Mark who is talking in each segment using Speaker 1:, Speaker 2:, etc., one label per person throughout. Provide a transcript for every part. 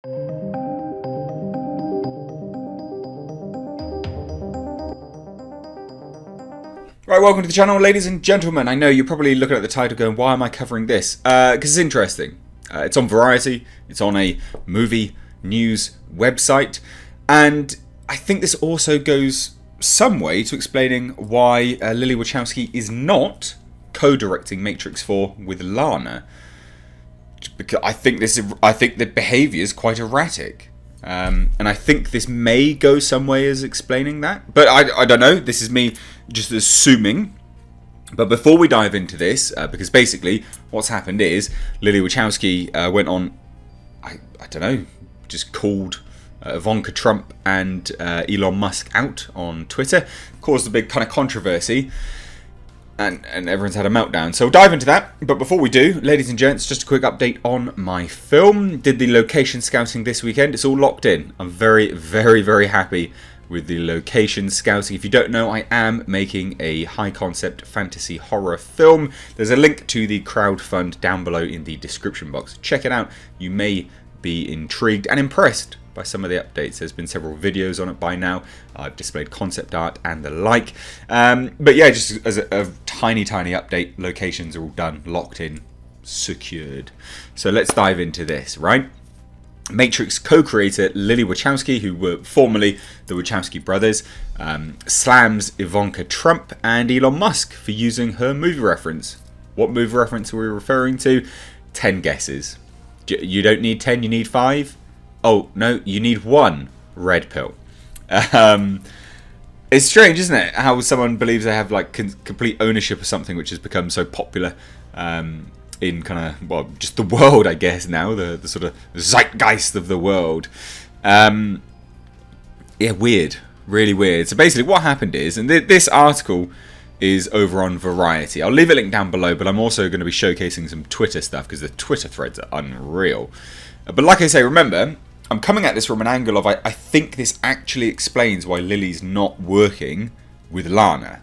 Speaker 1: Right, welcome to the channel, ladies and gentlemen. I know you're probably looking at the title going, why am I covering this? Because it's interesting. It's on Variety, it's on a movie news website, and I think this also goes some way to explaining why Lilly Wachowski is not co-directing Matrix 4 with Lana. Because I think the behaviour is quite erratic. And I think this may go some way as explaining that. But I don't know. This is me just assuming. But before we dive into this, because basically what's happened is Lilly Wachowski went on, I don't know, just called Ivanka Trump and Elon Musk out on Twitter. Caused a big kind of controversy. And everyone's had a meltdown. So we'll dive into that. But before we do, ladies and gents, just a quick update on my film. Did the location scouting this weekend. It's all locked in. I'm very, very, very happy with the location scouting. If you don't know, I am making a high concept fantasy horror film. There's a link to the crowdfund down below in the description box. Check it out. You may be intrigued and impressed by some of the updates. There's been several videos on it by now. I've displayed concept art and the like. But yeah, just as a tiny update, locations are all done, locked in, secured. So let's dive into this, right? Matrix co-creator Lilly Wachowski, who were formerly the Wachowski brothers, SLAMS Ivanka Trump, and Elon Musk for using her movie reference. What movie reference are we referring to? 10 guesses. You don't need 10, you need 5? Oh, no, you need 1 red pill. It's strange, isn't it? How someone believes they have like complete ownership of something which has become so popular in kind of, well, just the world, I guess, now. The sort of zeitgeist of the world. Yeah, weird. Really weird. So basically what happened is, and this article is over on Variety. I'll leave a link down below, but I'm also going to be showcasing some Twitter stuff because the Twitter threads are unreal. But like I say, remember, I'm coming at this from an angle of I think this actually explains why Lily's not working with Lana.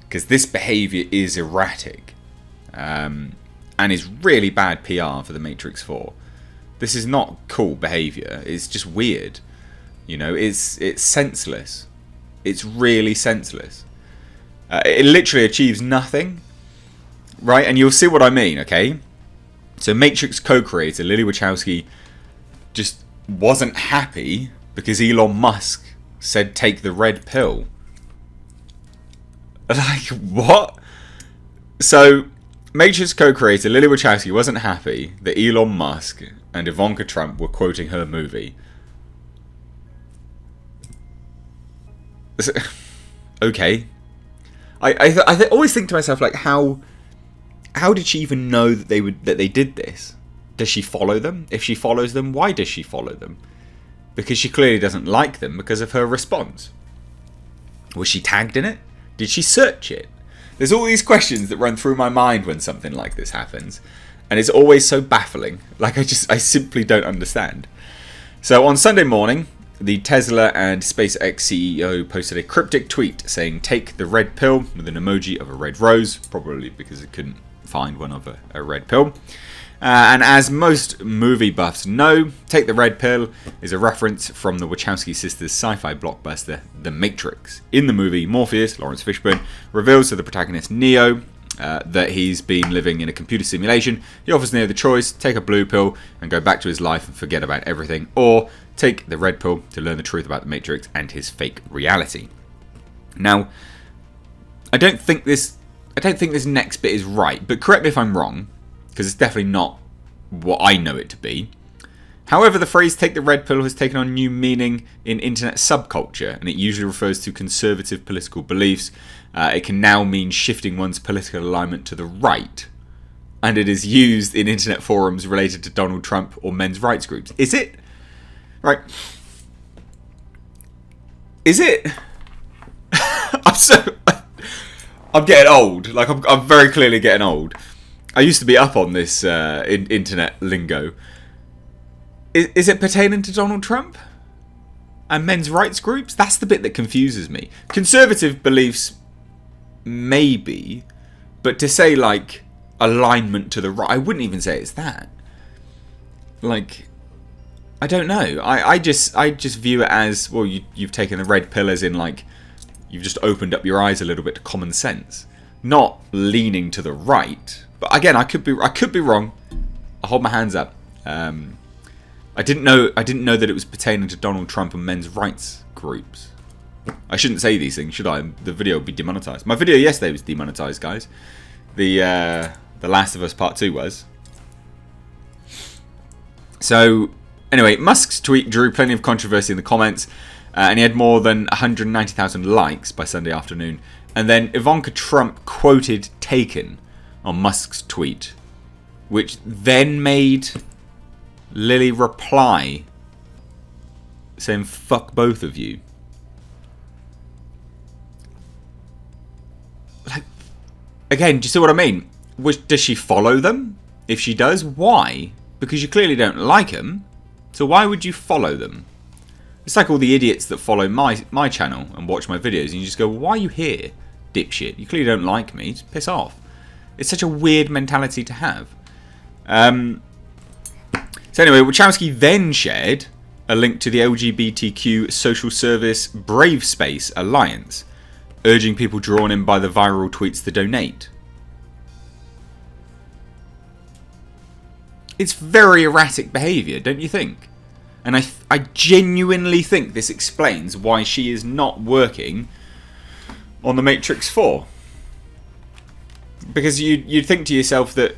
Speaker 1: Because this behaviour is erratic. And is really bad PR for the Matrix 4. This is not cool behaviour. It's just weird. You know, it's senseless. It's really senseless. It literally achieves nothing. Right? And you'll see what I mean, okay? So Matrix co-creator Lilly Wachowski just wasn't happy because Elon Musk said take the red pill. Like, what? So Matrix co-creator Lilly Wachowski wasn't happy that Elon Musk and Ivanka Trump were quoting her movie. Okay. I always think to myself, like, how did she even know that they did this? Does she follow them? If she follows them, why does she follow them? Because she clearly doesn't like them because of her response. Was she tagged in it? Did she search it? There's all these questions that run through my mind when something like this happens. And it's always so baffling. Like, I simply don't understand. So on Sunday morning, the Tesla and SpaceX CEO posted a cryptic tweet saying, take the red pill, with an emoji of a red rose, probably because it couldn't find one of a red pill. And as most movie buffs know, Take the Red Pill is a reference from the Wachowski sisters' sci-fi blockbuster, The Matrix. In the movie, Morpheus, Lawrence Fishburne, reveals to the protagonist Neo that he's been living in a computer simulation. He offers Neo the choice, take a blue pill and go back to his life and forget about everything, or take the red pill to learn the truth about the Matrix and his fake reality. Now, I don't think this next bit is right, but correct me if I'm wrong, because it's definitely not what I know it to be. However, the phrase take the red pill has taken on new meaning in internet subculture, and it usually refers to conservative political beliefs. It can now mean shifting one's political alignment to the right, and it is used in internet forums related to Donald Trump or men's rights groups. Is it? Right. Is it? I'm getting old. Like, I'm very clearly getting old. I used to be up on this internet lingo. Is it pertaining to Donald Trump and men's rights groups? That's the bit that confuses me. Conservative beliefs, maybe, but to say, like, alignment to the right, I wouldn't even say it's that. Like, I don't know. I just view it as, well, you've taken the red pill as in, like, you've just opened up your eyes a little bit to common sense. Not leaning to the right. But again, I could be wrong. I hold my hands up. I didn't know that it was pertaining to Donald Trump and men's rights groups. I shouldn't say these things, should I? The video would be demonetized. My video yesterday was demonetized, guys. The Last of Us Part 2 was. So, anyway, Musk's tweet drew plenty of controversy in the comments, and he had more than 190,000 likes by Sunday afternoon. And then Ivanka Trump quoted Taken on Musk's tweet, which then made Lilly reply saying, "Fuck both of you." Like, again, do you see what I mean? Does she follow them? If she does, why? Because you clearly don't like them. So why would you follow them? It's like all the idiots that follow my channel and watch my videos, and you just go, well, why are you here, dipshit? You clearly don't like me. Just piss off. It's such a weird mentality to have. So anyway, Wachowski then shared a link to the LGBTQ social service Brave Space Alliance, urging people drawn in by the viral tweets to donate. It's very erratic behaviour, don't you think? And I genuinely think this explains why she is not working on The Matrix 4. Because you'd think to yourself that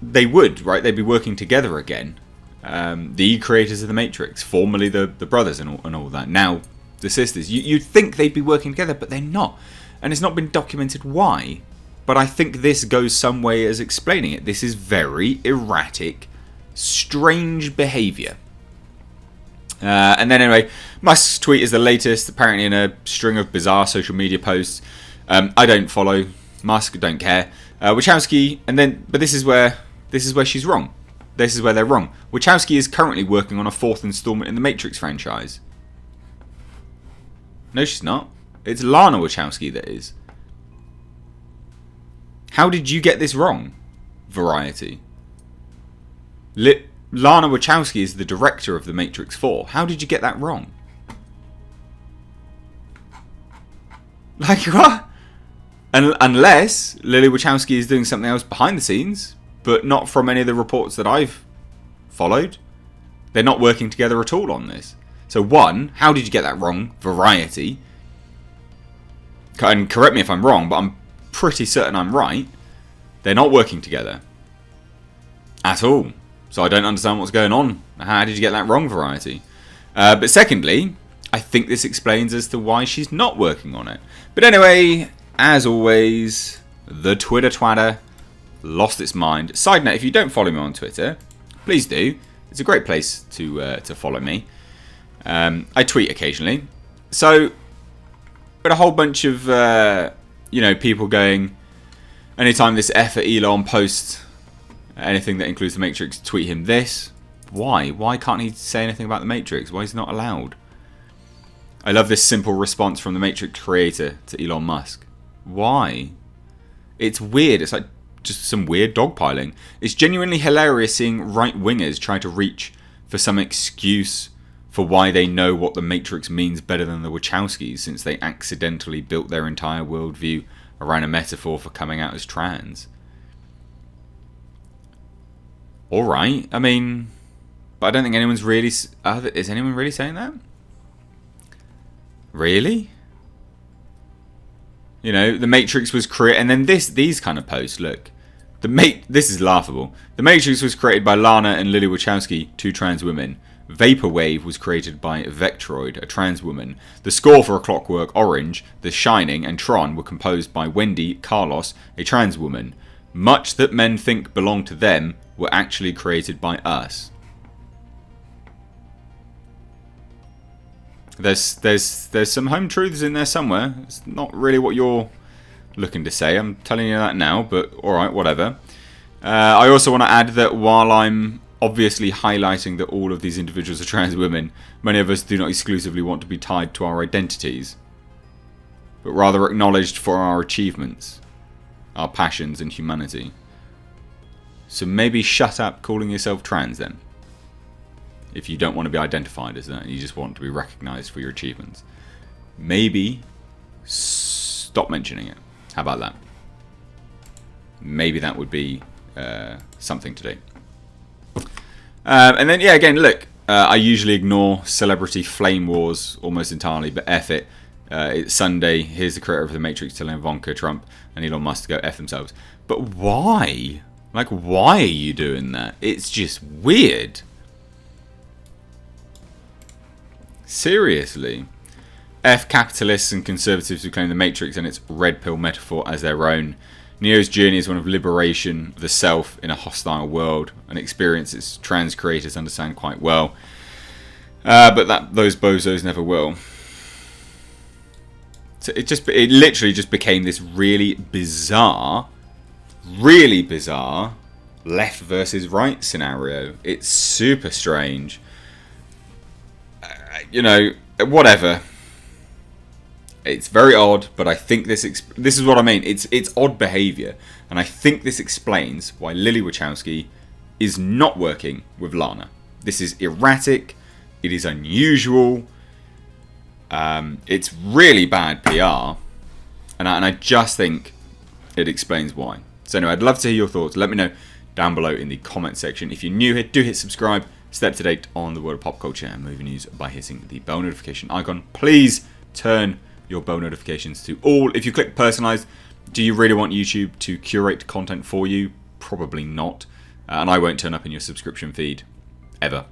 Speaker 1: they would, right? They'd be working together again. The creators of The Matrix, formerly the brothers and all that, now the sisters. You'd think they'd be working together, but they're not. And it's not been documented why. But I think this goes some way as explaining it. This is very erratic, strange behaviour. And then anyway, Musk's tweet is the latest, apparently in a string of bizarre social media posts. I don't follow Musk, don't care. Wachowski, but this is where she's wrong. This is where they're wrong. Wachowski is currently working on a 4th installment in the Matrix franchise. No, she's not. It's Lana Wachowski that is. How did you get this wrong, Variety? Lana Wachowski is the director of The Matrix 4. How did you get that wrong? Like, what? Unless Lilly Wachowski is doing something else behind the scenes, but not from any of the reports that I've followed. They're not working together at all on this. So one, how did you get that wrong, Variety? And correct me if I'm wrong, but I'm pretty certain I'm right. They're not working together. At all. So I don't understand what's going on. How did you get that wrong, Variety? But secondly, I think this explains as to why she's not working on it. But anyway, as always, the Twitter twatter lost its mind. Side note, if you don't follow me on Twitter, please do. It's a great place to follow me. I tweet occasionally. So, got a whole bunch of people going, anytime this effort Elon posts anything that includes the Matrix, tweet him this. Why? Why can't he say anything about the Matrix? Why is he not allowed? I love this simple response from the Matrix creator to Elon Musk. Why? It's weird. It's like just some weird dogpiling. It's genuinely hilarious seeing right-wingers try to reach for some excuse for why they know what the Matrix means better than the Wachowskis, since they accidentally built their entire worldview around a metaphor for coming out as trans. Alright, I mean, but I don't think anyone's really... is anyone really saying that? Really? You know, the Matrix was created... And then these kind of posts, look. This is laughable. The Matrix was created by Lana and Lilly Wachowski, 2 trans women. Vaporwave was created by Vectroid, a trans woman. The score for A Clockwork Orange, The Shining, and Tron were composed by Wendy Carlos, a trans woman. Much that men think belonged to them were actually created by us. There's some home truths in there somewhere. It's not really what you're looking to say. I'm telling you that now, but alright, whatever. I also want to add that while I'm obviously highlighting that all of these individuals are trans women, many of us do not exclusively want to be tied to our identities, but rather acknowledged for our achievements, our passions and humanity. So maybe shut up calling yourself trans then. if you don't want to be identified as that and you just want to be recognized for your achievements. Maybe stop mentioning it. How about that? Maybe that would be something to do. And then, yeah, again, look, I usually ignore celebrity flame wars almost entirely, but F it. It's Sunday. Here's the creator of The Matrix telling Ivanka Trump and Elon Musk to go F themselves. But why? Like, why are you doing that? It's just weird. Seriously. F capitalists and conservatives who claim The Matrix and its red pill metaphor as their own. Neo's journey is one of liberation of the self in a hostile world, an experience its trans creators understand quite well. But those bozos never will. So it literally just became this really bizarre left versus right scenario. It's super strange. Whatever. It's very odd, but I think this is what I mean. It's odd behaviour, and I think this explains why Lilly Wachowski is not working with Lana. This is erratic. It is unusual. It's really bad PR, and I just think it explains why. So anyway, I'd love to hear your thoughts. Let me know down below in the comment section. If you're new here, do hit subscribe. Stay up to date on the world of pop culture and movie news by hitting the bell notification icon. Please turn your bell notifications to all. If you click personalized, do you really want YouTube to curate content for you? Probably not. And I won't turn up in your subscription feed ever.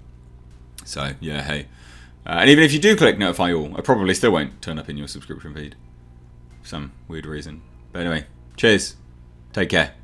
Speaker 1: So yeah, hey. And even if you do click notify all, I probably still won't turn up in your subscription feed for some weird reason. But anyway, cheers. Take care.